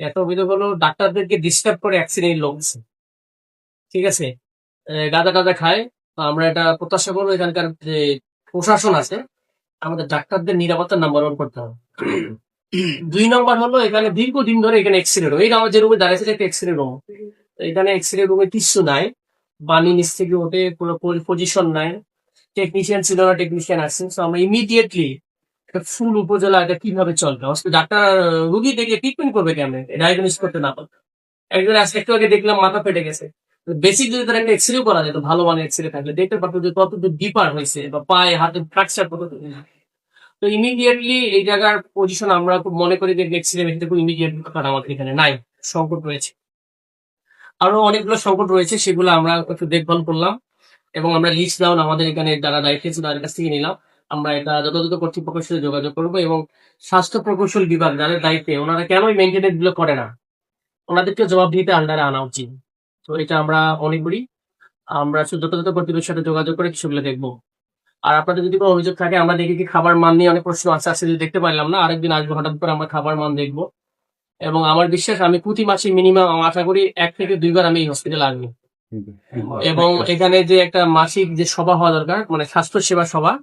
এত অভিযোগ হলো ডাক্তারদেরকে ডিস্টার্ব করে অ্যাক্সিডেন্ট লোক আছে। ঠিক আছে, গাঁজা টাজা খায়। তো আমরা এটা প্রত্যাশা করবো এখানকার যে প্রশাসন আছে আমাদের ডাক্তারদের নিরাপত্তা নাম্বার ওয়ান করতে হবে। 2 নম্বর হলো এখানে দীর্ঘদিন ধরে এখানে এক্সরে রুম, এই আমার যে রুমে দাঁড়িয়েছে একটা এক্সরে রুম, এখানে এক্সরে রুমে কিচ্ছু নাই, বানি নিচ থেকে ওঠে, কোনো পজিশন নাই, টেকনিশিয়ান ছিল না, টেকনিশিয়ান আসছেন। তো আমরা ইমিডিয়েটলি একটা ফুল উপজেলা এটা কিভাবে চলবে, ডাক্তার রুগী দেখলে ট্রিটমেন্ট করবে কেমন, ডায়াগনোস করতে না পারবে। একজন একটু আগে দেখলাম মাথা ফেটে গেছে, বেসিক যদি তার একটা এক্সরে করা যেত, ভালো মানের এক্সরে থাকলে দেখতে পারতো যে কতদূর ডিপার হয়েছে বা পায়ে হাতে ফ্র্যাকচার কত। তো ইমিডিয়েটলি এই জায়গার পজিশন আমরা খুব মনে করি যে এক্সরে মেশিনটা খুব ইমিডিয়েট কারণ আমাদের এখানে নাই, সংকট রয়েছে। আরো অনেকগুলো সংকট রয়েছে, সেগুলো আমরা একটু দেখভাল করলাম এবং আমরা লিস্ট ডাউন আমাদের এখানে যারা দায়িত্বে ছিল তাদের কাছ থেকে নিলাম। আমরা এটা যথাযথ কর্তৃপক্ষের সাথে যোগাযোগ করবো এবং স্বাস্থ্য প্রকৌশল বিভাগ যাদের দায়িত্বে ওনারা কেন মেনটেনেন্স গুলো করে না, ওনাদেরকে জবাবদিহিতে আন্ডারে আনা উচিত। তো এটা আমরা মনে করি, আমরা যথাযথ কর্তৃপক্ষের সাথে যোগাযোগ করে কিছুগুলো দেখবো। আর আপনাদের যদি কোনো অভিযোগ থাকে, আমরা দেখি কি খাবার মান নিয়ে অনেক প্রশ্ন আছে, আজকে যদি দেখতে পারলাম না আরেকদিন আসবো, হঠাৎ করে আমরা খাবার মান দেখবো। এবং আমার বিশ্বাস আমি প্রতি মাসে মিনিমাম আশা করি 1 থেকে 2 বার আমি এই হসপিটালে আসবো। এবং এখানে যে একটা মাসিক যে সভা হওয়া দরকার, মানে স্বাস্থ্য সেবা সভা,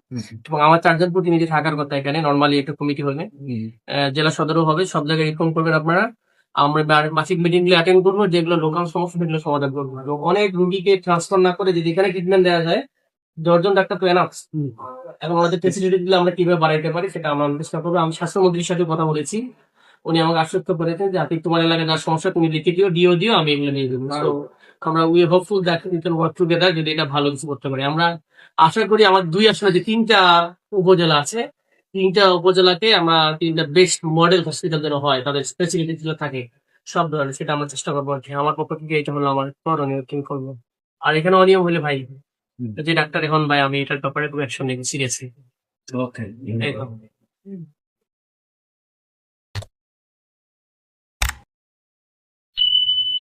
এবং আমার 4 জন প্রতিনিধি থাকার কথা এখানে, নর্মালি একটা কমিটি হবে, জেলা সদরও হবে, সব জায়গায় ইনফর্ম করবেন আপনারা। আমরা মাসিক মিটিং গুলো অ্যাটেন্ড করবো, যেগুলো লোকাল সমস্যা সেগুলো সমাধান করবো। এবং অনেক রুগীকে ট্রান্সফার না করে যদি এখানে ট্রিটমেন্ট দেওয়া যায়, 10 জন ডাক্তার তো এনাফ। এবং আমাদের ফেসিলিটি গুলো আমরা কিভাবে বাড়াইতে পারি সেটা আমরা চেষ্টা করবো। আমি স্বাস্থ্যমন্ত্রীর সাথে কথা বলেছি, উনি আমাকে আশ্বস্ত করেছেন যে আপনি তোমার এলাকায় যার সমস্যা তুমি লিখে দিও, আমি এগুলো নিয়ে দেবো। তো আমরা we hopeful that we can work together, যদি এটা ভালো কিছু করতে পারি। আমরা আশা করি আমার 2 আসনে যে 3টা উপজেলা আছে, 3টা উপজেলাকে আমরা 3টা বেস্ট মডেল হসপিটাল যেন হয়, তাদের স্পেশালিটি গুলো থাকে সব ধরনের, সেটা আমরা চেষ্টা করবো আর কি। আমার পক্ষ থেকে এটা হলো আমার করণীয়, কি করবো। আর এখানে অনিয়ম হলে ভাই, যে ডাক্তার এখন ভাই, আমি এটার ব্যাপারে খুব অ্যাকশন নিবো সিরিয়াসলি। ওকে। এই তো।